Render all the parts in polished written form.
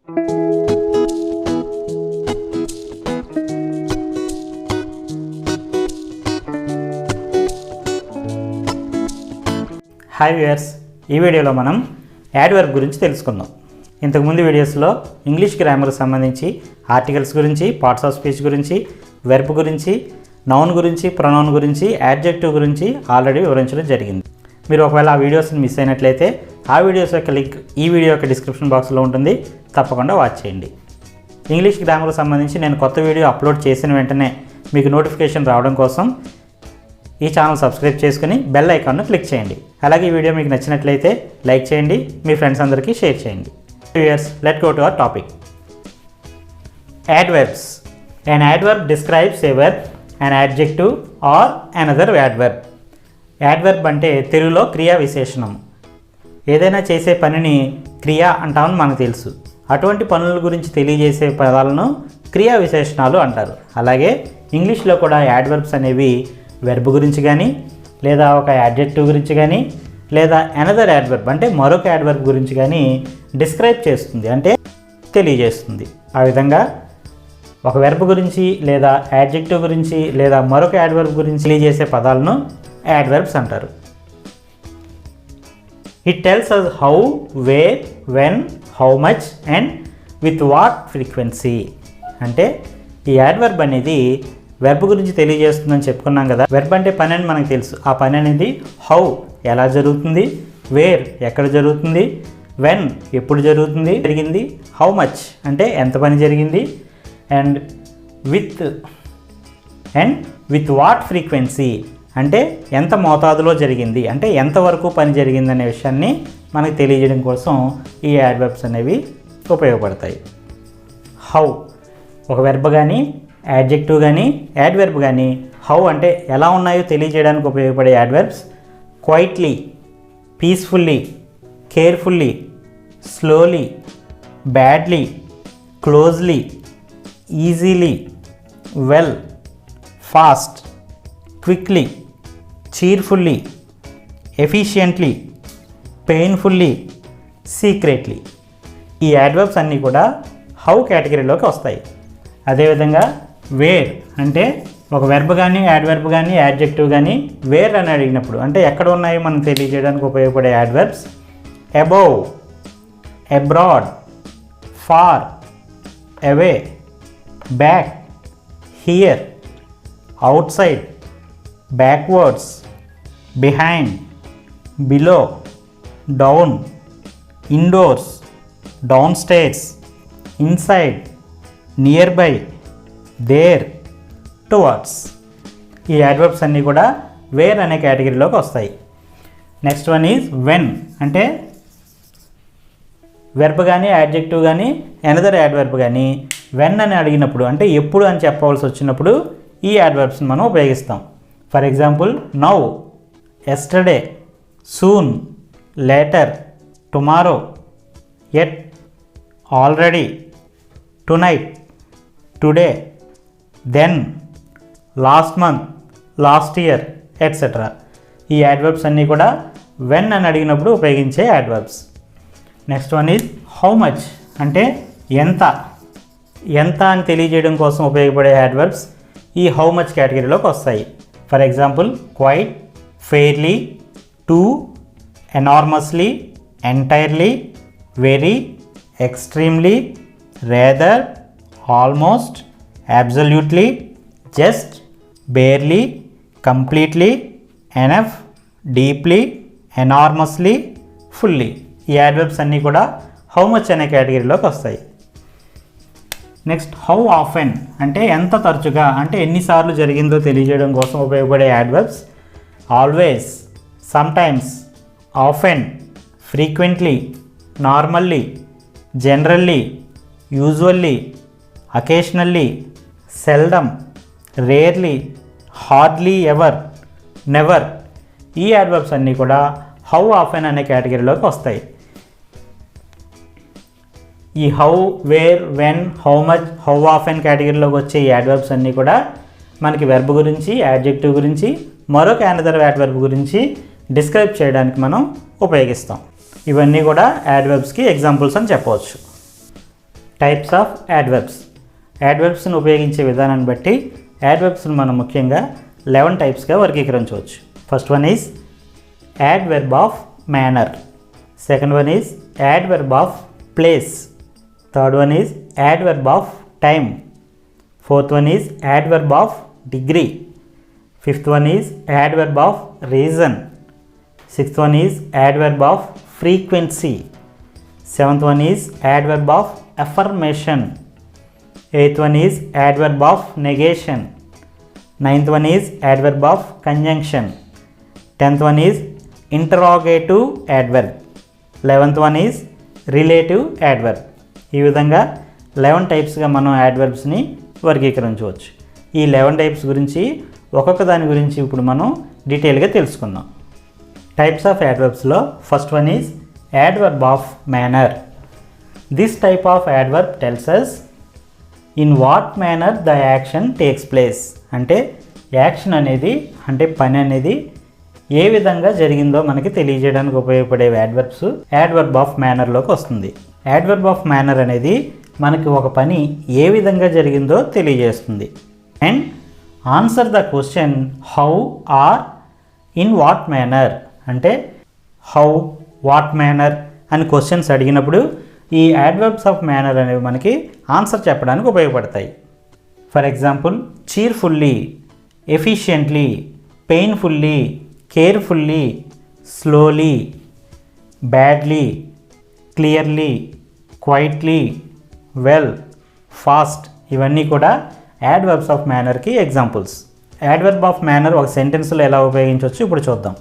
Hi viewers, ఈ వీడియోలో మనం యాడ్వర్బ్ గురించి తెలుసుకుందాం. ఇంతకుముందు వీడియోస్లో ఇంగ్లీష్ గ్రామర్కి సంబంధించి ఆర్టికల్స్ గురించి, పార్ట్స్ ఆఫ్ స్పీచ్ గురించి, వెర్బ్ గురించి, నౌన్ గురించి, ప్రొనౌన్ గురించి, యాడ్జెక్టివ్ గురించి ఆల్రెడీ వివరించడం జరిగింది. మీరు ఒకవేళ ఆ వీడియోస్ని మిస్ అయినట్లయితే ఆ వీడియోస్ యొక్క లింక్ ఈ వీడియో యొక్క డిస్క్రిప్షన్ బాక్స్లో ఉంటుంది, తప్పకుండా వాచ్ చేయండి. ఇంగ్లీష్ గ్రామర్కి సంబంధించి నేను కొత్త వీడియో అప్లోడ్ చేసిన వెంటనే మీకు నోటిఫికేషన్ రావడం కోసం ఈ ఛానల్ సబ్స్క్రైబ్ చేసుకుని బెల్ ఐకాన్ను క్లిక్ చేయండి. అలాగే ఈ వీడియో మీకు నచ్చినట్లయితే లైక్ చేయండి, మీ ఫ్రెండ్స్ అందరికీ షేర్ చేయండి. Viewers, let go to our topic. Adverbs. An adverb describes a verb, an adjective or another adverb. Adverb అంటే తెలుగులో క్రియా విశేషణం. ఏదైనా చేసే పనిని క్రియ అంటామని మనకు తెలుసు. అటువంటి పనుల గురించి తెలియజేసే పదాలను క్రియా విశేషణాలు అంటారు. అలాగే ఇంగ్లీష్లో కూడా యాడ్వర్బ్స్ అనేవి వెర్బ్ గురించి కానీ, లేదా ఒక యాడ్జెక్టివ్ గురించి కానీ, లేదా అనదర్ యాడ్వర్బ్ అంటే మరొక యాడ్వర్బ్ గురించి కానీ డిస్క్రైబ్ చేస్తుంది, అంటే తెలియజేస్తుంది. ఆ విధంగా ఒక వెర్బ్ గురించి, లేదా యాడ్జెక్టివ్ గురించి, లేదా మరొక యాడ్వర్బ్ గురించి తెలియజేసే పదాలను యాడ్వర్బ్స్ అంటారు. It tells us how, where, when, how much and with what frequency. అంటే ఈ యాడ్వర్బ్ అనేది వెర్బ్ గురించి తెలియజేస్తుందని చెప్పుకున్నాం కదా. వెర్బ్ అంటే పని అని మనకు తెలుసు. ఆ పని అనేది హౌ ఎలా జరుగుతుంది, వేర్ ఎక్కడ జరుగుతుంది, వెన్ ఎప్పుడు జరిగింది, హౌ మచ్ అంటే ఎంత పని జరిగింది, అండ్ విత్ వాట్ ఫ్రీక్వెన్సీ అంటే ఎంత మోతాదులో జరిగింది, అంటే ఎంతవరకు పని జరిగిందనే విషయాన్ని మనకు తెలియజేయడం కోసం ఈ యాడ్వర్బ్స్ అనేవి ఉపయోగపడతాయి. హౌ ఒక వెర్బ్ కానీ, యాడ్జెక్టివ్ కానీ, యాడ్వర్బ్ కానీ హౌ అంటే ఎలా ఉన్నాయో తెలియజేయడానికి ఉపయోగపడే adverbs quietly, peacefully, carefully, slowly, badly, closely, easily, well, fast, quickly, cheerfully, efficiently, painfully, secretly. ఈ యాడ్వర్బ్స్ అన్నీ కూడా హౌ కేటగిరీలోకి వస్తాయి. అదేవిధంగా వేర్ అంటే ఒక వెర్బ్ కానీ, యాడ్వర్బ్ కానీ, యాడ్జెక్టివ్ కానీ వేర్ అని అడిగినప్పుడు అంటే ఎక్కడ ఉన్నాయో మనం తెలియజేయడానికి ఉపయోగపడే adverbs above, abroad, far, away, back, here, outside, backwards, behind, below, down, indoors, downstairs, inside, near by, there, towards. ఈ యాడ్వర్బ్స్ అన్నీ కూడా వేర్ అనే కేటగిరీలోకి వస్తాయి. Next one is when. అంటే వెర్బ్ కానీ, యాడ్జెక్టివ్ కానీ, అనదర్ యాడ్వర్బ్ కానీ వెన్ అని అడిగినప్పుడు అంటే ఎప్పుడు అని చెప్పవలసి వచ్చినప్పుడు ఈ యాడ్వర్బ్స్ని మనం ఉపయోగిస్తాం. For example now, yesterday, soon, later, tomorrow, at, already, tonight, today, then, last month, last year, etc. ఈ యాడ్వర్బ్స్ అన్నీ కూడా వెన్ అని అడిగినప్పుడు ఉపయోగించే adverbs. Next one is how much. అంటే ఎంత అని తెలియజేయడం కోసం ఉపయోగపడే యాడ్వర్బ్స్ ఈ హౌ మచ్ కేటగిరీలోకి వస్తాయి. For example quite, fairly, too, enormously, entirely, very, extremely, rather, almost, absolutely, just, barely, completely, enough, deeply, enormously, fully. ఈ యాడ్వర్బ్స్ అన్నీ కూడా హౌ మచ్ అనే కేటగిరీలోకి వస్తాయి. నెక్స్ట్ హౌ ఆఫెన్ అంటే ఎంత తరచుగా, అంటే ఎన్నిసార్లు జరిగిందో తెలియజేయడం కోసం ఉపయోగపడే adverbs always, sometimes, often, frequently, normally, generally, usually, occasionally, seldom, rarely, hardly ever, never. ఈ యాడ్వర్బ్స్ అన్నీ కూడా హౌ ఆఫెన్ అనే కేటగిరీలోకి వస్తాయి. ఈ how, where, when, how much, how often కేటగిరీలోకి వచ్చే ఈ యాడ్వర్బ్స్ అన్నీ కూడా మనకి వెర్బ్ గురించి, యాడ్జెక్టివ్ గురించి, మరొక అనదర్ యాడ్వర్బ్ గురించి డిస్క్రైబ్ చేయడానికి మనం ఉపయోగిస్తాం. ఇవన్నీ కూడా యాడ్వర్బ్స్కి ఎగ్జాంపుల్స్ అని చెప్పవచ్చు. Types of adverbs. యాడ్వర్బ్స్ని ఉపయోగించే విధానాన్ని బట్టి యాడ్వర్బ్స్ని మనం ముఖ్యంగా 11 టైప్స్గా వర్గీకరించవచ్చు. First one is adverb of manner, second one is adverb of place, third one is adverb of time, fourth one is adverb of degree, fifth one is adverb of reason, sixth one is adverb of frequency, seventh one is adverb of affirmation, eighth one is adverb of negation, ninth one is adverb of conjunction, tenth one is interrogative adverb, 11th one is relative adverb. ఈ విధంగా 11 టైప్స్గా మనం యాడ్వర్బ్స్ని వర్గీకరించవచ్చు. ఈ 11 types గురించి ఒక్కొక్క దాని గురించి ఇప్పుడు మనం డీటెయిల్గా తెలుసుకుందాం. టైప్స్ ఆఫ్ యాడ్వర్బ్స్లో first one is adverb of manner. This type of adverb tells us in what manner the action takes place. అంటే యాక్షన్ అనేది అంటే పని అనేది ఏ విధంగా జరిగిందో మనకి తెలియజేయడానికి ఉపయోగపడే యాడ్వర్బ్స్ యాడ్వర్బ్ ఆఫ్ మేనర్లోకి వస్తుంది. యాడ్వర్బ్ ఆఫ్ మేనర్ అనేది మనకి ఒక పని ఏ విధంగా జరిగిందో తెలియజేస్తుంది. And answer the question how or in what manner. అంటే హౌ, వాట్ మేనర్ అని క్వశ్చన్స్ అడిగినప్పుడు ఈ యాడ్వర్బ్స్ ఆఫ్ మేనర్ అనేవి మనకి ఆన్సర్ చెప్పడానికి ఉపయోగపడతాయి. For example cheerfully, efficiently, painfully, carefully, slowly, badly, clearly, quietly, well, fast ఇవన్నీ కూడా యాడ్వర్బ్స్ ఆఫ్ మేనర్కి ఎగ్జాంపుల్స్. యాడ్వర్బ్ ఆఫ్ మేనర్ ఒక సెంటెన్స్లో ఎలా ఉపయోగించవచ్చు ఇప్పుడు చూద్దాం.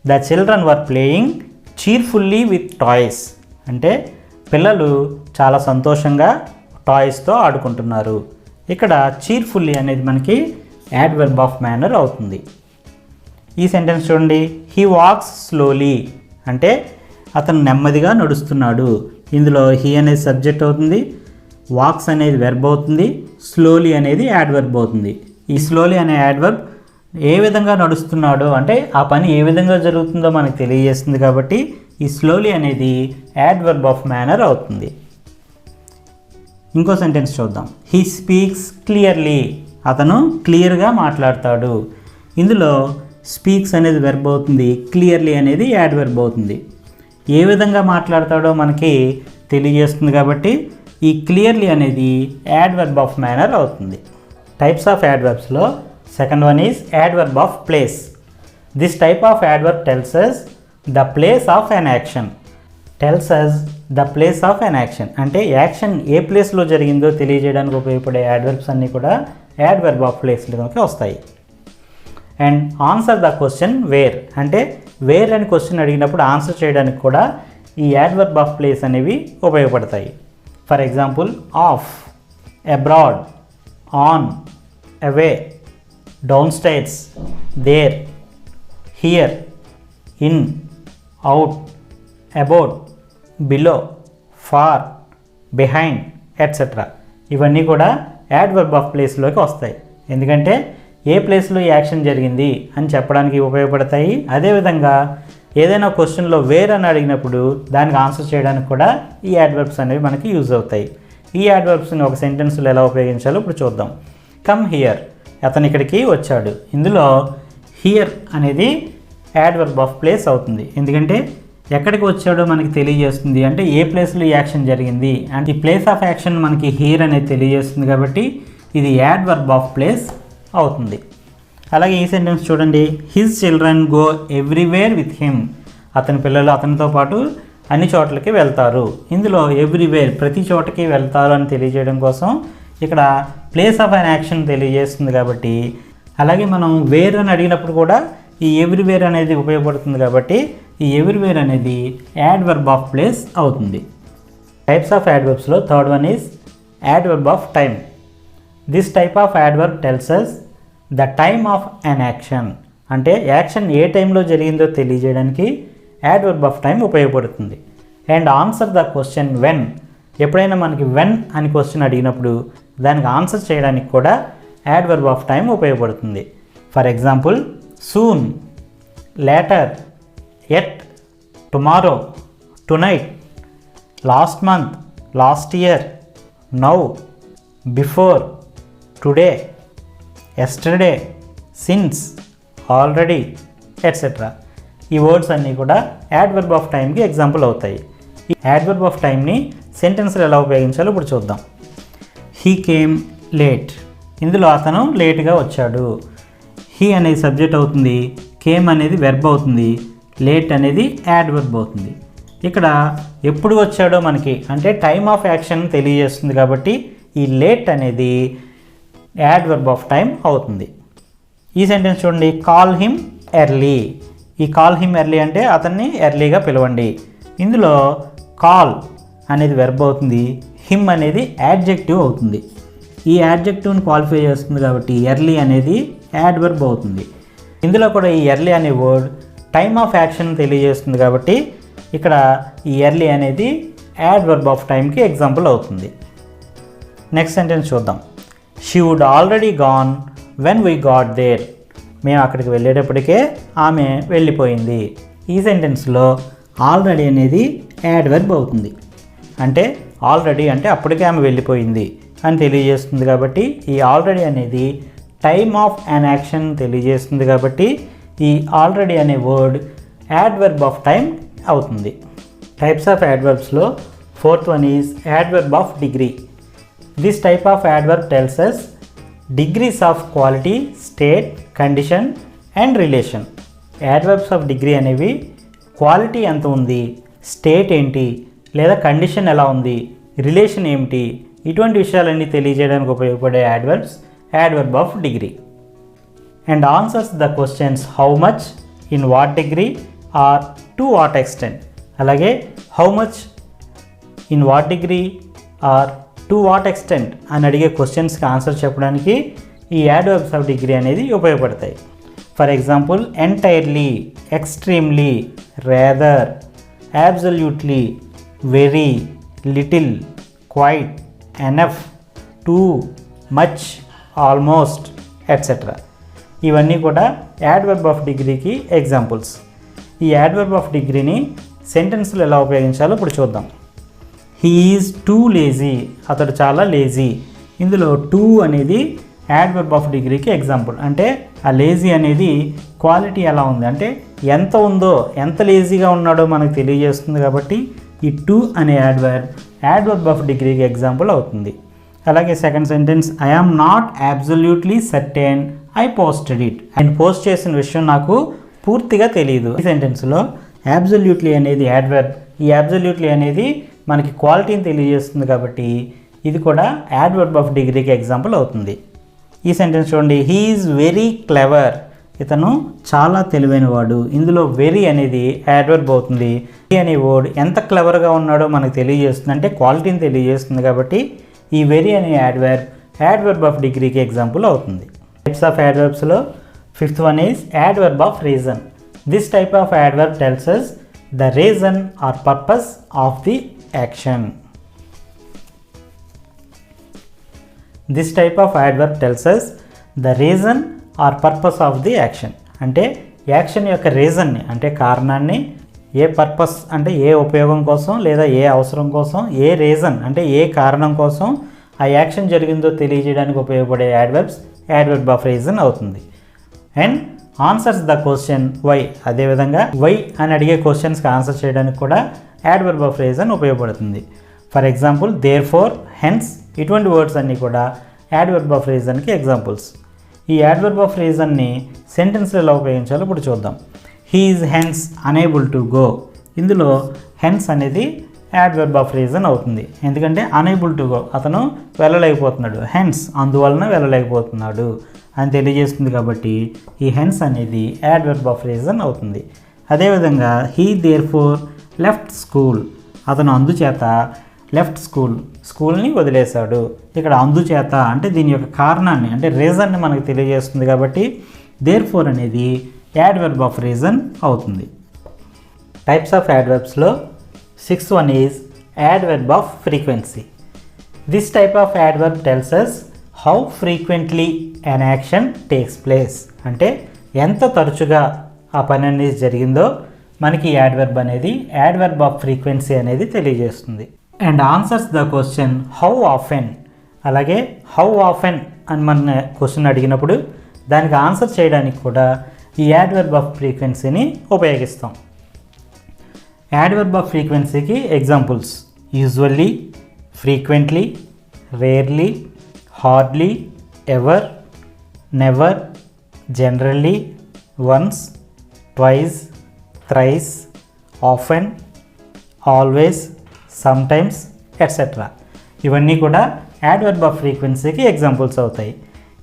The children were playing cheerfully with toys. అంటే పిల్లలు చాలా సంతోషంగా టాయ్స్తో ఆడుకుంటున్నారు. ఇక్కడ చీర్ఫుల్లీ అనేది మనకి యాడ్వర్బ్ ఆఫ్ మేనర్ అవుతుంది. ఈ సెంటెన్స్ చూడండి, హీ వాక్స్ స్లోలీ అంటే అతను నెమ్మదిగా నడుస్తున్నాడు. ఇందులో హీ అనేది సబ్జెక్ట్ అవుతుంది, వాక్స్ అనేది వెర్బ్ అవుతుంది, స్లోలీ అనేది యాడ్వర్బ్ అవుతుంది. ఈ స్లోలీ అనే యాడ్వర్బ్ ఏ విధంగా నడుస్తున్నాడో అంటే ఆ పని ఏ విధంగా జరుగుతుందో మనకు తెలియజేస్తుంది కాబట్టి ఈ స్లోలీ అనేది యాడ్వర్బ్ ఆఫ్ మేనర్ అవుతుంది. ఇంకో సెంటెన్స్ చూద్దాం. హీ స్పీక్స్ క్లియర్లీ అతను క్లియర్గా మాట్లాడతాడు. ఇందులో స్పీక్స్ అనేది వెర్బ్ అవుతుంది, క్లియర్లీ అనేది యాడ్వర్బ్ అవుతుంది. ఏ విధంగా మాట్లాడతాడో మనకి తెలియజేస్తుంది కాబట్టి ఈ క్లియర్లీ అనేది యాడ్వర్బ్ ఆఫ్ మేనర్ అవుతుంది. టైప్స్ ఆఫ్ యాడ్వర్బ్స్లో second one is adverb of place. This type of adverb tells us the place of an action. Tells us the place of an action అంటే యాక్షన్ ఏ ప్లేస్లో జరిగిందో తెలియజేయడానికి ఉపయోగపడే adverbs అన్నీ కూడా యాడ్వర్బ్ ఆఫ్ ప్లేస్లోకి వస్తాయి. And answer the question where అంటే వేర్ అని క్వశ్చన్ అడిగినప్పుడు ఆన్సర్ చేయడానికి కూడా ఈ యాడ్వర్బ్ ఆఫ్ ప్లేస్ అనేవి ఉపయోగపడతాయి. For example off, abroad, on, away, downstairs, there, here, in, out, about, below, far, behind etcetera. ఇవన్నీ కూడా యాడ్వర్బ్ ఆఫ్ ప్లేస్లోకి వస్తాయి. ఎందుకంటే ఏ ప్లేస్లో ఈ యాక్షన్ జరిగింది అని చెప్పడానికి ఉపయోగపడతాయి. అదేవిధంగా ఏదైనా క్వశ్చన్లో వేర్ అని అడిగినప్పుడు దానికి ఆన్సర్ చేయడానికి కూడా ఈ యాడ్వర్బ్స్ అనేవి మనకి యూజ్ అవుతాయి. ఈ యాడ్వర్బ్స్ని ఒక సెంటెన్స్లో ఎలా ఉపయోగించాలో ఇప్పుడు చూద్దాం. కమ్ హియర్ అతను ఇక్కడికి వచ్చాడు. ఇందులో హియర్ అనేది యాడ్వర్బ్ ఆఫ్ ప్లేస్ అవుతుంది. ఎందుకంటే ఎక్కడికి వచ్చాడో మనకి తెలియజేస్తుంది. అంటే ఏ ప్లేస్లో ఈ యాక్షన్ జరిగింది అంటే ఈ ప్లేస్ ఆఫ్ యాక్షన్ మనకి హియర్ అనేది తెలియజేస్తుంది కాబట్టి ఇది యాడ్వర్బ్ ఆఫ్ ప్లేస్ అవుతుంది. అలాగే ఈ సెంటెన్స్ చూడండి, his children go everywhere with him. అతని పిల్లలు అతనితో పాటు అన్ని చోట్లకి వెళ్తారు. ఇందులో ఎవ్రీవేర్ ప్రతి చోటకి వెళ్తారు అని తెలియజేయడం కోసం ఇక్కడ ప్లేస్ ఆఫ్ అన్ యాక్షన్ తెలియజేస్తుంది కాబట్టి, అలాగే మనం వేర్ అని అడిగినప్పుడు కూడా ఈ ఎవ్రీవేర్ అనేది ఉపయోగపడుతుంది కాబట్టి ఈ ఎవ్రీవేర్ అనేది యాడ్వర్బ్ ఆఫ్ ప్లేస్ అవుతుంది. టైప్స్ ఆఫ్ యాడ్వర్బ్స్లో third one is adverb of time. This type of adverb tells us the time of an action. అంటే యాక్షన్ ఏ టైంలో జరిగిందో తెలియజేయడానికి యాడ్వర్బ్ ఆఫ్ టైమ్ ఉపయోగపడుతుంది. And answer the question when. ఎప్పుడైనా మనకి వెన్ అని క్వశ్చన్ అడిగినప్పుడు దానికి ఆన్సర్ చేయడానికి కూడా యాడ్వర్బ్ ఆఫ్ టైమ్ ఉపయోగపడుతుంది. For example soon, later, at, tomorrow, tonight, last month, last year, now, before, today, yesterday, since, already etcetera. ఈ వర్డ్స్ అన్నీ కూడా యాడ్వర్బ్ ఆఫ్ టైంకి ఎగ్జాంపుల్ అవుతాయి. ఈ యాడ్వర్బ్ ఆఫ్ టైంని సెంటెన్స్లో ఎలా ఉపయోగించాలో ఇప్పుడు చూద్దాం. హీ కేమ్ లేట్, ఇందులో అతను లేట్గా వచ్చాడు. హీ అనేది సబ్జెక్ట్ అవుతుంది, కేమ్ అనేది వెర్బ్ అవుతుంది, లేట్ అనేది యాడ్వర్బ్ అవుతుంది. ఇక్కడ ఎప్పుడు వచ్చాడో మనకి అంటే టైమ్ ఆఫ్ యాక్షన్ తెలియజేస్తుంది కాబట్టి ఈ లేట్ అనేది యాడ్వర్బ్ ఆఫ్ టైం అవుతుంది. ఈ సెంటెన్స్ చూడండి, కాల్ హిమ్ ఎర్లీ. ఈ కాల్ హిమ్ ఎర్లీ అంటే అతన్ని ఎర్లీగా పిలవండి. ఇందులో కాల్ అనేది వెర్బ్ అవుతుంది, హిమ్ అనేది యాడ్జెక్టివ్ అవుతుంది. ఈ యాడ్జెక్టివ్ని క్వాలిఫై చేస్తుంది కాబట్టి ఎర్లీ అనేది యాడ్వర్బ్ అవుతుంది. ఇందులో కూడా ఈ ఎర్లీ అనే వర్డ్ టైమ్ ఆఫ్ యాక్షన్ తెలియజేస్తుంది కాబట్టి ఇక్కడ ఈ ఎర్లీ అనేది యాడ్వర్బ్ ఆఫ్ టైంకి ఎగ్జాంపుల్ అవుతుంది. నెక్స్ట్ సెంటెన్స్ చూద్దాం. She would already gone when we got there. మేము అక్కడికి వెళ్ళేటప్పటికే ఆమె వెళ్ళిపోయింది. ఈ సెంటెన్స్లో ఆల్రెడీ అనేది యాడ్వర్బ్ అవుతుంది. అంటే ఆల్రెడీ అంటే అప్పటికే ఆమె వెళ్ళిపోయింది అని తెలియజేస్తుంది కాబట్టి ఈ ఆల్రెడీ అనేది టైమ్ ఆఫ్ యాన్ యాక్షన్ తెలియజేస్తుంది కాబట్టి ఈ ఆల్రెడీ అనే వర్డ్ యాడ్వర్బ్ ఆఫ్ టైం అవుతుంది. టైప్స్ ఆఫ్ యాడ్వర్బ్స్లో fourth one is adverb of degree. This type of adverb tells us degrees of quality, state, condition and relation. Adverbs of degree అనేవి quality ఎంత ఉంది, state ఏంటి, లేదా condition ఎలా ఉంది, relation ఏమిటి, ఇటువంటి విషయాలన్నీ తెలియజేయడానికి ఉపయోగపడే adverbs adverb of degree. And answers the questions how much, in what degree or to what extent. అలాగే how much, in what degree or to what extent అని అడిగే క్వశ్చన్స్కి ఆన్సర్ చెప్పడానికి ఈ యాడ్వర్బ్స్ ఆఫ్ డిగ్రీ అనేది ఉపయోగపడతాయి. For example entirely, extremely, rather, absolutely, very, little, quite, enough, too, much, almost etcetera. ఇవన్నీ కూడా యాడ్వర్బ్ ఆఫ్ డిగ్రీకి ఎగ్జాంపుల్స్. ఈ యాడ్వర్బ్ ఆఫ్ డిగ్రీని సెంటెన్స్లో ఎలా ఉపయోగించాలో ఇప్పుడు చూద్దాం. హీ ఈజ్ టూ లేజీ, అతడు చాలా లేజీ. ఇందులో టూ అనేది యాడ్వర్బ్ ఆఫ్ డిగ్రీకి ఎగ్జాంపుల్. అంటే ఆ లేజీ అనేది క్వాలిటీ ఎలా ఉంది అంటే ఎంత ఉందో, ఎంత లేజీగా ఉన్నాడో మనకు తెలియజేస్తుంది కాబట్టి ఈ టూ అనే యాడ్వర్బ్ ఆఫ్ డిగ్రీకి ఎగ్జాంపుల్ అవుతుంది. అలాగే second sentence, I am not absolutely certain I posted it. ఆయన పోస్ట్ చేసిన విషయం నాకు పూర్తిగా తెలియదు. ఈ సెంటెన్స్లో అబ్సల్యూట్లీ అనేది యాడ్వర్బ్. ఈ అబ్సల్యూట్లీ అనేది మనకి క్వాలిటీని తెలియజేస్తుంది కాబట్టి ఇది కూడా యాడ్వర్బ్ ఆఫ్ డిగ్రీకి ఎగ్జాంపుల్ అవుతుంది. ఈ సెంటెన్స్ చూడండి, హీ ఈజ్ వెరీ క్లెవర్. ఇతను చాలా తెలివైనవాడు. ఇందులో వెరీ అనేది యాడ్వర్బ్ అవుతుంది. వెరీ అనే వర్డ్ ఎంత క్లెవర్గా ఉన్నాడో మనకు తెలియజేస్తుంది, అంటే క్వాలిటీని తెలియజేస్తుంది కాబట్టి ఈ వెరీ అనే యాడ్వర్బ్ ఆఫ్ డిగ్రీకి ఎగ్జాంపుల్ అవుతుంది. టైప్స్ ఆఫ్ యాడ్వర్బ్స్లో fifth one is adverb of reason. This type of adverb tells us the reason or purpose of the action. This type of adverb tells us the reason or purpose of the action. అంటే action యొక్క రీజన్ని అంటే కారణాన్ని, ఏ purpose అంటే ఏ ఉపయోగం కోసం లేదా ఏ అవసరం కోసం, ఏ రీజన్ అంటే ఏ కారణం కోసం ఆ యాక్షన్ జరిగిందో తెలియజేయడానికి ఉపయోగపడే యాడ్వర్బ్ ఆఫ్ రీజన్ అవుతుంది. And answers the question why. అదేవిధంగా వై అని అడిగే క్వశ్చన్స్కి ఆన్సర్ చేయడానికి కూడా యాడ్వర్బ్ ఆఫ్ రీజన్ ఉపయోగపడుతుంది. For example therefore, hence, ఇటువంటి వర్డ్స్ అన్నీ కూడా యాడ్వర్బ్ ఆఫ్ రీజన్కి ఎగ్జాంపుల్స్. ఈ యాడ్వర్బ్ ఆఫ్ రీజన్ని సెంటెన్స్లో ఎలా ఉపయోగించాలో ఇప్పుడు చూద్దాం. He is hence unable to go. ఇందులో హెన్స్ అనేది యాడ్వర్బ్ ఆఫ్ రీజన్ అవుతుంది. ఎందుకంటే అనేబుల్ టు గో, అతను వెళ్ళలేకపోతున్నాడు. హెన్స్ అందువలన వెళ్ళలేకపోతున్నాడు అని తెలియజేస్తుంది కాబట్టి ఈ హెన్స్ అనేది యాడ్వర్బ్ ఆఫ్ రీజన్ అవుతుంది. అదేవిధంగా he therefore left school. అతను అందుచేత లెఫ్ట్ స్కూల్ని వదిలేశాడు. ఇక్కడ అందుచేత అంటే దీని యొక్క కారణాన్ని అంటే రీజన్ని మనకు తెలియజేస్తుంది కాబట్టి దేర్ ఫోర్ అనేది యాడ్వర్బ్ ఆఫ్ రీజన్ అవుతుంది. టైప్స్ ఆఫ్ యాడ్వర్బ్స్లో sixth one is adverb of frequency. This type of adverb tells us how frequently an action takes place. అంటే ఎంత తరచుగా ఆ పని అనేది జరిగిందో మనకి యాడ్వర్బ్ అనేది యాడ్వర్బ్ ఆఫ్ ఫ్రీక్వెన్సీ అనేది తెలియజేస్తుంది. And answers the question how often. అలాగే హౌ ఆఫెన్ అని మన క్వశ్చన్ అడిగినప్పుడు దానికి ఆన్సర్ చేయడానికి కూడా ఈ యాడ్వర్బ్ ఆఫ్ ఫ్రీక్వెన్సీని ఉపయోగిస్తాం. యాడ్వర్బ్ ఆఫ్ ఫ్రీక్వెన్సీకి examples usually, frequently, rarely, hardly, ever, never, generally, once, twice, thrice, often, always, sometimes etcetera. ఇవన్నీ కూడా యాడ్వర్బ్ ఆఫ్ ఫ్రీక్వెన్సీకి ఎగ్జాంపుల్స్ అవుతాయి.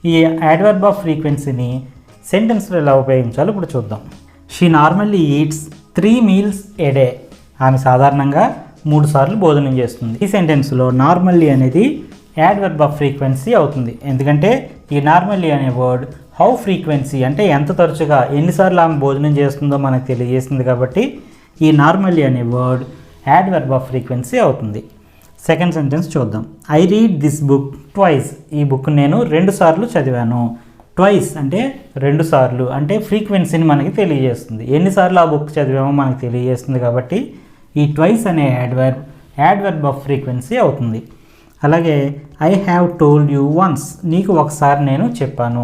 ఈ యాడ్వర్బ్ ఆఫ్ ఫ్రీక్వెన్సీని సెంటెన్స్లో ఎలా ఉపయోగించాలో ఇప్పుడు చూద్దాం. She normally eats 3 meals a day. ఆమె సాధారణంగా 3 సార్లు భోజనం చేస్తుంది. ఈ సెంటెన్స్లో నార్మల్లీ అనేది యాడ్వర్బ్ ఆఫ్ ఫ్రీక్వెన్సీ అవుతుంది. ఎందుకంటే ఈ నార్మల్లీ అనే వర్డ్ హౌ ఫ్రీక్వెన్సీ అంటే ఎంత తరచుగా, ఎన్నిసార్లు ఆమె భోజనం చేస్తుందో మనకు తెలియజేస్తుంది. కాబట్టి ఈ నార్మల్లీ అనే వర్డ్ యాడ్వర్బ్ ఆఫ్ ఫ్రీక్వెన్సీ అవుతుంది. సెకండ్ సెంటెన్స్ చూద్దాం. I read this book twice. ఈ బుక్ నేను 2 సార్లు చదివాను. ట్వైస్ అంటే 2 సార్లు అంటే ఫ్రీక్వెన్సీని మనకి తెలియజేస్తుంది. ఎన్నిసార్లు ఆ బుక్ చదివామో మనకు తెలియజేస్తుంది. కాబట్టి ఈ ట్వైస్ అనే యాడ్వర్బ్ ఆఫ్ ఫ్రీక్వెన్సీ అవుతుంది. అలాగే I have told you once. నీకు ఒకసారి నేను చెప్పాను.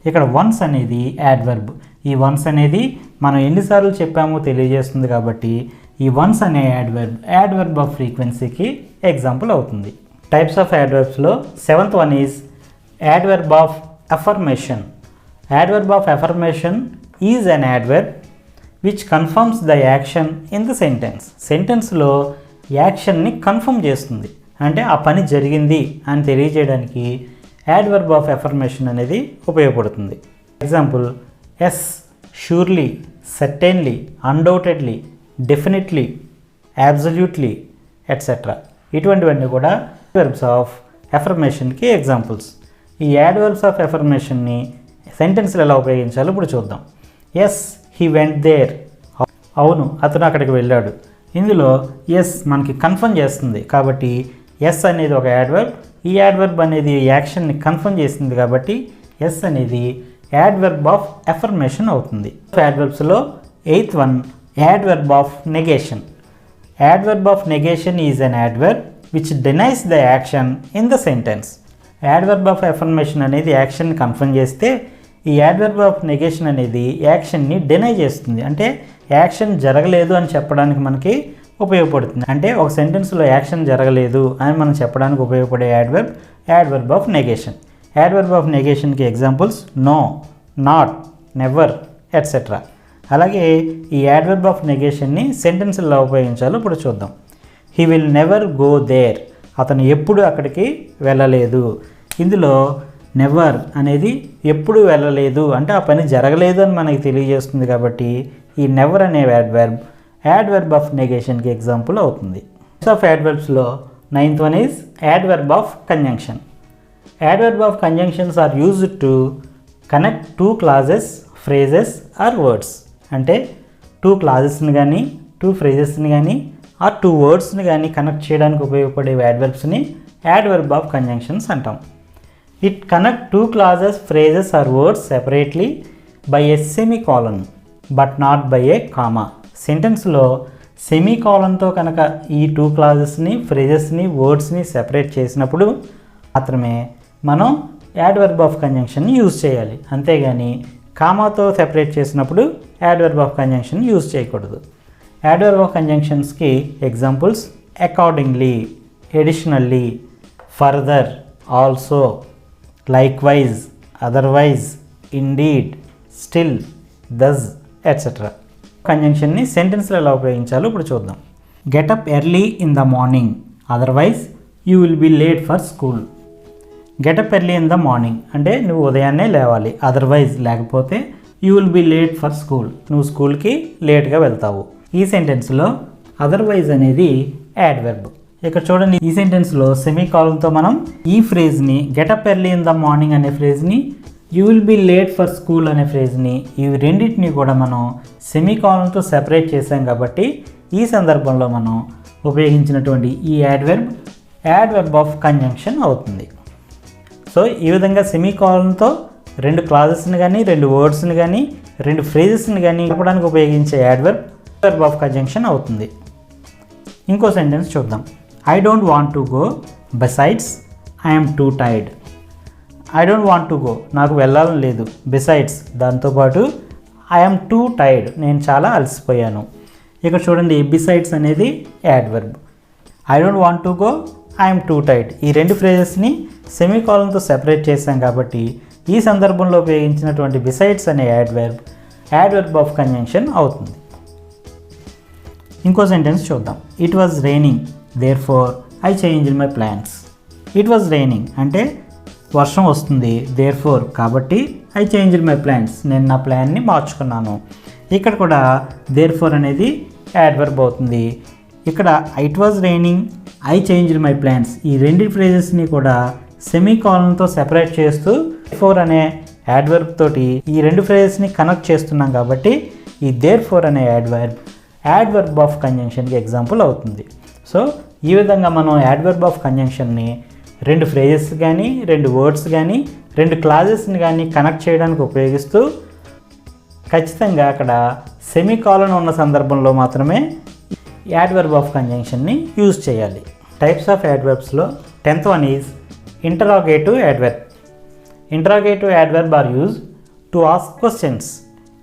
ఇక్కడ వన్స్ అనేది యాడ్వర్బ్. ఈ వన్స్ అనేది మనం ఎన్నిసార్లు చెప్పామో తెలియజేస్తుంది. కాబట్టి ఈ వన్స్ అనే యాడ్వర్బ్ ఆఫ్ ఫ్రీక్వెన్సీకి ఎగ్జాంపుల్ అవుతుంది. టైప్స్ ఆఫ్ యాడ్వర్బ్స్లో 7th one is adverb of affirmation. Adverb of affirmation is an adverb which confirms the action in the sentence. సెంటెన్స్లో యాక్షన్ని కన్ఫర్మ్ చేస్తుంది. అంటే ఆ పని జరిగింది అని తెలియజేయడానికి యాడ్వర్బ్ ఆఫ్ అఫర్మేషన్ అనేది ఉపయోగపడుతుంది. Example yes, surely, certainly, undoubtedly, definitely, absolutely etcetera. ఇటువంటివన్నీ కూడా యాడ్వర్బ్స్ ఆఫ్ అఫర్మేషన్కి ఎగ్జాంపుల్స్. ఈ యాడ్వర్బ్స్ ఆఫ్ అఫర్మేషన్ని సెంటెన్స్లో ఎలా ఉపయోగించాలో ఇప్పుడు చూద్దాం. Yes he went there. అవును అతను అక్కడికి వెళ్ళాడు. ఇందులో ఎస్ మనకి కన్ఫర్మ్ చేస్తుంది. కాబట్టి ఎస్ అనేది ఒక యాడ్వర్బ్. ఈ యాడ్వర్బ్ అనేది యాక్షన్ని కన్ఫర్మ్ చేస్తుంది. కాబట్టి ఎస్ అనేది యాడ్వర్బ్ ఆఫ్ అఫర్మేషన్ అవుతుంది. యాడ్వర్బ్స్లో 8th one adverb of negation. Adverb of negation is an adverb which denies the action in the sentence. Adverb of affirmation అనేది యాక్షన్ని కన్ఫర్మ్ చేస్తే ఈ యాడ్వర్బ్ ఆఫ్ నెగేషన్ అనేది యాక్షన్ని deny చేస్తుంది. అంటే యాక్షన్ జరగలేదు అని చెప్పడానికి మనకి ఉపయోగపడుతుంది. అంటే ఒక సెంటెన్స్లో యాక్షన్ జరగలేదు అని మనం చెప్పడానికి ఉపయోగపడే adverb of negation. Adverb of నెగేషన్కి examples no, not, never etcetera. అలాగే ఈ యాడ్వర్బ్ ఆఫ్ నెగేషన్ని సెంటెన్స్లో ఉపయోగించాలో ఇప్పుడు చూద్దాం. He will never go there. అతను ఎప్పుడు అక్కడికి వెళ్ళలేదు. ఇందులో నెవర్ అనేది ఎప్పుడు వెళ్ళలేదు అంటే ఆ పని జరగలేదు అని మనకి తెలియజేస్తుంది. కాబట్టి ఈ నెవర్ అనే యాడ్వర్బ్ ఆఫ్ నెగేషన్కి ఎగ్జాంపుల్ అవుతుంది. టైప్స్ ఆఫ్ యాడ్వర్బ్స్లో 9th one is adverb of conjunction. Adverb of conjunctions are used to connect 2 clauses, phrases or words. అంటే 2 clausesని కానీ 2 phrasesని కానీ ఆ 2 wordsని కానీ కనెక్ట్ చేయడానికి ఉపయోగపడే యాడ్వర్బ్స్ని యాడ్వర్బ్ ఆఫ్ కంజంక్షన్స్ అంటాం. It connect 2 clauses, phrases or words separately by a semicolon but not by a comma. సెంటెన్స్లో సెమీకాలన్తో కనుక ఈ 2 clausesని, ఫ్రేజెస్ని, వర్డ్స్ని సెపరేట్ చేసినప్పుడు మాత్రమే మనం యాడ్వర్బ్ ఆఫ్ కంజంక్షన్ని యూజ్ చేయాలి. అంతేగాని కామాతో సెపరేట్ చేసినప్పుడు యాడ్వర్బ్ ఆఫ్ కంజంక్షన్ యూజ్ చేయకూడదు. యాడ్వర్బ్ ఆఫ్ కంజంక్షన్స్కి examples accordingly, additionally, further, also, likewise, otherwise, indeed, still, thus etcetera. కంజంక్షన్ని సెంటెన్స్లో ఎలా ఉపయోగించాలో ఇప్పుడు చూద్దాం. Get up early in the morning, otherwise you will be late for school. Get up early in the morning అంటే నువ్వు ఉదయాన్నే లేవాలి. అదర్వైజ్ లేకపోతే you will be late for school, నువ్వు స్కూల్కి లేట్గా వెళ్తావు. ఈ సెంటెన్స్లో అదర్వైజ్ అనేది యాడ్వర్బ్. ఇక్కడ చూడండి, ఈ సెంటెన్స్లో సెమీకాలన్తో మనం ఈ ఫ్రేజ్ని get up early in the morning అనే ఫ్రేజ్ని, you will be late for school అనే ఫ్రేజ్ని, ఇవి రెండింటిని కూడా మనం సెమీకాలన్తో సెపరేట్ చేసాం. కాబట్టి ఈ సందర్భంలో మనం ఉపయోగించినటువంటి ఈ యాడ్వర్బ్ ఆఫ్ కంజంక్షన్ అవుతుంది. సో ఈ విధంగా సెమీకాలన్తో 2 clausesని కానీ 2 wordsని కానీ 2 phrasesని కానీ చెప్పడానికి ఉపయోగించే యాడ్వర్బ్ ఆఫ్ కంజంక్షన్ అవుతుంది. ఇంకో సెంటెన్స్ చూద్దాం. I don't want to go, besides I'm too tired. I don't want to go, నాకు వెళ్ళాలని లేదు. బిసైడ్స్, దాంతోపాటు ఐఎమ్ టూ టైర్డ్, నేను చాలా అలసిపోయాను. ఇక్కడ చూడండి, బిసైడ్స్ అనేది adverb. I don't want to go, I'm too tired, ఈ రెండు ఫ్రేజెస్ని సెమీకాలన్తో సెపరేట్ చేశాం కాబట్టి ఈ సందర్భంలో ఉపయోగించినటువంటి బిసైడ్స్ అనే యాడ్వర్బ్ ఆఫ్ కంజంక్షన్ అవుతుంది. ఇంకో సెంటెన్స్ చూద్దాం. It was raining, therefore I changed my plans. It was raining అంటే వర్షం వస్తుంది, దేర్ ఫోర్ కాబట్టి ఐ చేంజ్డ్ మై ప్లాన్స్, నేను నా ప్లాన్ని మార్చుకున్నాను. ఇక్కడ కూడా దేర్ ఫోర్ అనేది యాడ్వర్బ్ అవుతుంది. ఇక్కడ it was raining, I changed my plans, ఈ రెండు ఫ్రేజెస్ని కూడా సెమీకాలన్తో సెపరేట్ చేస్తూ ఫోర్ అనే యాడ్వర్బ్ తోటి ఈ రెండు ఫ్రేజెస్ని కనెక్ట్ చేస్తున్నాం కాబట్టి ఈ దేర్ ఫోర్ అనే యాడ్వర్బ్ ఆఫ్ కంజంక్షన్కి ఎగ్జాంపుల్ అవుతుంది. సో ఈ విధంగా మనం యాడ్వర్బ్ ఆఫ్ కంజంక్షన్ని రెండు ఫ్రేజెస్ కానీ, రెండు వర్డ్స్ కానీ, రెండు క్లాజెస్ని కానీ కనెక్ట్ చేయడానికి ఉపయోగిస్తూ ఖచ్చితంగా అక్కడ సెమీకాలన్ ఉన్న సందర్భంలో మాత్రమే యాడ్వర్బ్ ఆఫ్ కంజంక్షన్ని యూజ్ చేయాలి. టైప్స్ ఆఫ్ యాడ్వర్బ్స్లో 10th one is interrogative adverb. Interrogative adverb are use to ask questions.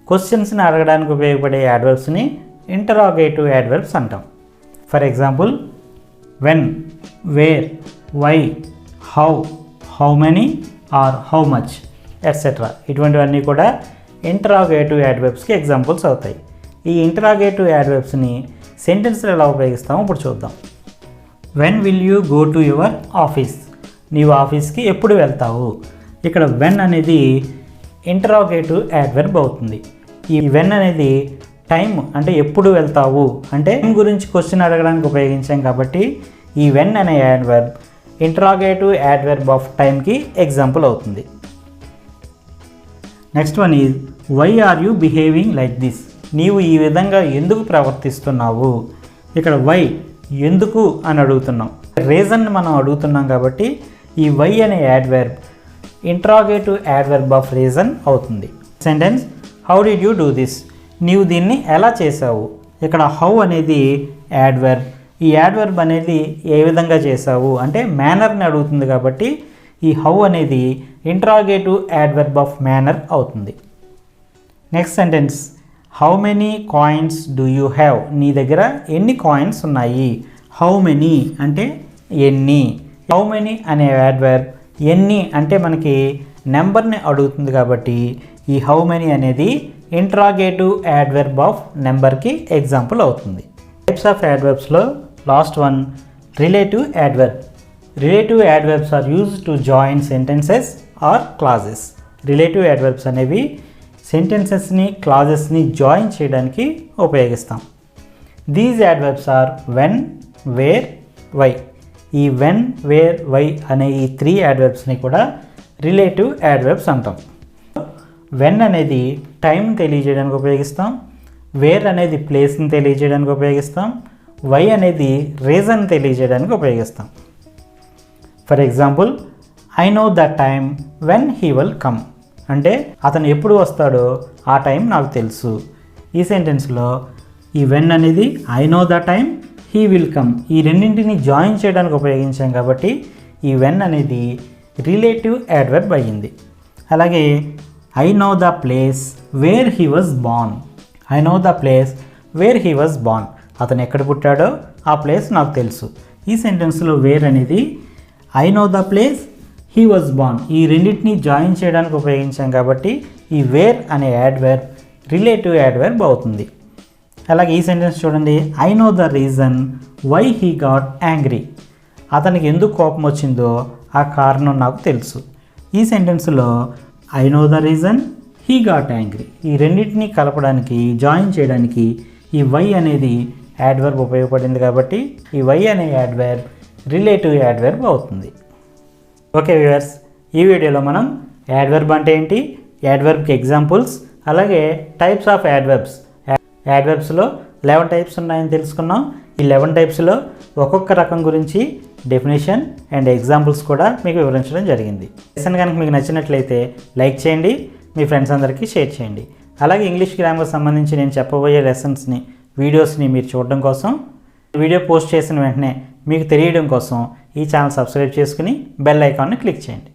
క్వశ్చన్స్ని అడగడానికి ఉపయోగపడే యాడ్వర్బ్స్ని ఇంటరాగేటివ్ యాడ్వర్బ్స్ అంటాం. For example, when, where, why, how many or how much etcetera, ఇటువంటివన్నీ కూడా ఇంటరాగేటివ్ యాడ్వర్బ్స్కి ఎగ్జాంపుల్స్ అవుతాయి. ఈ ఇంటరాగేటివ్ యాడ్వర్బ్స్ని సెంటెన్స్లో ఎలా ఉపయోగిస్తామో ఇప్పుడు చూద్దాం. When will you go to your office, నీవు ఆఫీస్కి ఎప్పుడు వెళ్తావు. ఇక్కడ వెన్ అనేది ఇంటరాగేటివ్ యాడ్వర్బ్ అవుతుంది. ఈ వెన్ అనేది టైం అంటే ఎప్పుడు వెళ్తావు అంటే టైం గురించి క్వశ్చన్ అడగడానికి ఉపయోగించాం కాబట్టి ఈ వెన్ అనే యాడ్వర్బ్ ఇంటరాగేటివ్ యాడ్వర్బ్ ఆఫ్ టైంకి ఎగ్జాంపుల్ అవుతుంది. Next one is why are you behaving like this, నీవు ఈ విధంగా ఎందుకు ప్రవర్తిస్తున్నావు. ఇక్కడ వై ఎందుకు అని అడుగుతున్నాం, రీజన్ మనం అడుగుతున్నాం కాబట్టి ఈ వై అనే adverb interrogative adverb of reason అవుతుంది. Sentence, how did you do this, నీవు దీన్ని ఎలా చేసావు. ఇక్కడ హౌ అనేది యాడ్వర్బ్, ఈ యాడ్వర్బ్ అనేది ఏ విధంగా చేసావు అంటే మేనర్ని అడుగుతుంది కాబట్టి ఈ హౌ అనేది ఇంటరాగేటివ్ యాడ్వర్బ్ ఆఫ్ మేనర్ అవుతుంది. Next sentence, how many coins do you have, నీ దగ్గర ఎన్ని కాయిన్స్ ఉన్నాయి. హౌ మెనీ అంటే ఎన్ని, హౌ మెనీ అనే యాడ్వర్బ్ ఎన్ని అంటే మనకి నెంబర్ని అడుగుతుంది కాబట్టి ఈ హౌ మెనీ అనేది ఇంటరాగేటివ్ యాడ్వర్బ్ ఆఫ్ నెంబర్కి ఎగ్జాంపుల్ అవుతుంది. టైప్స్ ఆఫ్ యాడ్వర్బ్స్లో last one relative adverb. Relative adverbs are used to join sentences or clauses. Relative adverbs అనేవి సెంటెన్సెస్ని, క్లాజెస్ని జాయిన్ చేయడానికి ఉపయోగిస్తాం. These adverbs are when, where, why. ఈ వెన్, వేర్, వై అనే ఈ 3 యాడ్వర్బ్స్ని కూడా రిలేటివ్ యాడ్వర్బ్స్ అంటాం. వెన్ అనేది టైం తెలియజేయడానికి ఉపయోగిస్తాం, వేర్ అనేది ప్లేస్ని తెలియజేయడానికి ఉపయోగిస్తాం, వై అనేది రీజన్ తెలియజేయడానికి ఉపయోగిస్తాం. For example, I know the time when he will come అంటే అతను ఎప్పుడు వస్తాడో ఆ టైం నాకు తెలుసు. ఈ సెంటెన్స్లో ఈ వెన్ అనేది I know the time, he will come ఈ రెండింటిని జాయిన్ చేయడానికి ఉపయోగించాం కాబట్టి ఈ వెన్ అనేది రిలేటివ్ యాడ్వర్బ్ అయ్యింది. అలాగే I know the place where he was born. I know the place where he was born, అతను ఎక్కడ పుట్టాడో ఆ ప్లేస్ నాకు తెలుసు. ఈ సెంటెన్స్లో వేర్ అనేది I know the place, he was born ఈ రెండింటిని జాయిన్ చేయడానికి ఉపయోగించాం కాబట్టి ఈ వేర్ అనే యాడ్వర్బ్ రిలేటివ్ యాడ్వర్బ్ అవుతుంది. అలాగే ఈ సెంటెన్స్ చూడండి, I know the reason why he got angry. అతనికి ఎందుకు కోపం వచ్చిందో ఆ కారణం నాకు తెలుసు. ఈ సెంటెన్స్లో I know the reason, he got angry ఈ రెండింటిని కలపడానికి, జాయిన్ చేయడానికి ఈ వై అనేది యాడ్వర్బ్ ఉపయోగపడింది కాబట్టి ఈ వై అనే యాడ్వర్బ్ రిలేటివ్ యాడ్వర్బ్ అవుతుంది. ఓకే వ్యూవర్స్, ఈ వీడియోలో మనం యాడ్వర్బ్ అంటే ఏంటి, యాడ్వర్బ్కి ఎగ్జాంపుల్స్, అలాగే టైప్స్ ఆఫ్ యాడ్వర్బ్స్లో 11 టైప్స్ ఉన్నాయని తెలుసుకున్నాం. ఈ 11 టైప్స్లో ఒక్కొక్క రకం గురించి డెఫినేషన్ అండ్ ఎగ్జాంపుల్స్ కూడా మీకు వివరించడం జరిగింది. లెసన్ కనుక మీకు నచ్చినట్లయితే లైక్ చేయండి, మీ ఫ్రెండ్స్ అందరికీ షేర్ చేయండి. అలాగే ఇంగ్లీష్ గ్రామర్ సంబంధించి నేను చెప్పబోయే లెసన్స్ని, వీడియోస్ని మీరు చూడడం కోసం వీడియో పోస్ట్ చేసిన వెంటనే మీకు తెలియడం కోసం ఈ ఛానల్ సబ్స్క్రైబ్ చేసుకుని బెల్ ఐకాన్ని క్లిక్ చేయండి.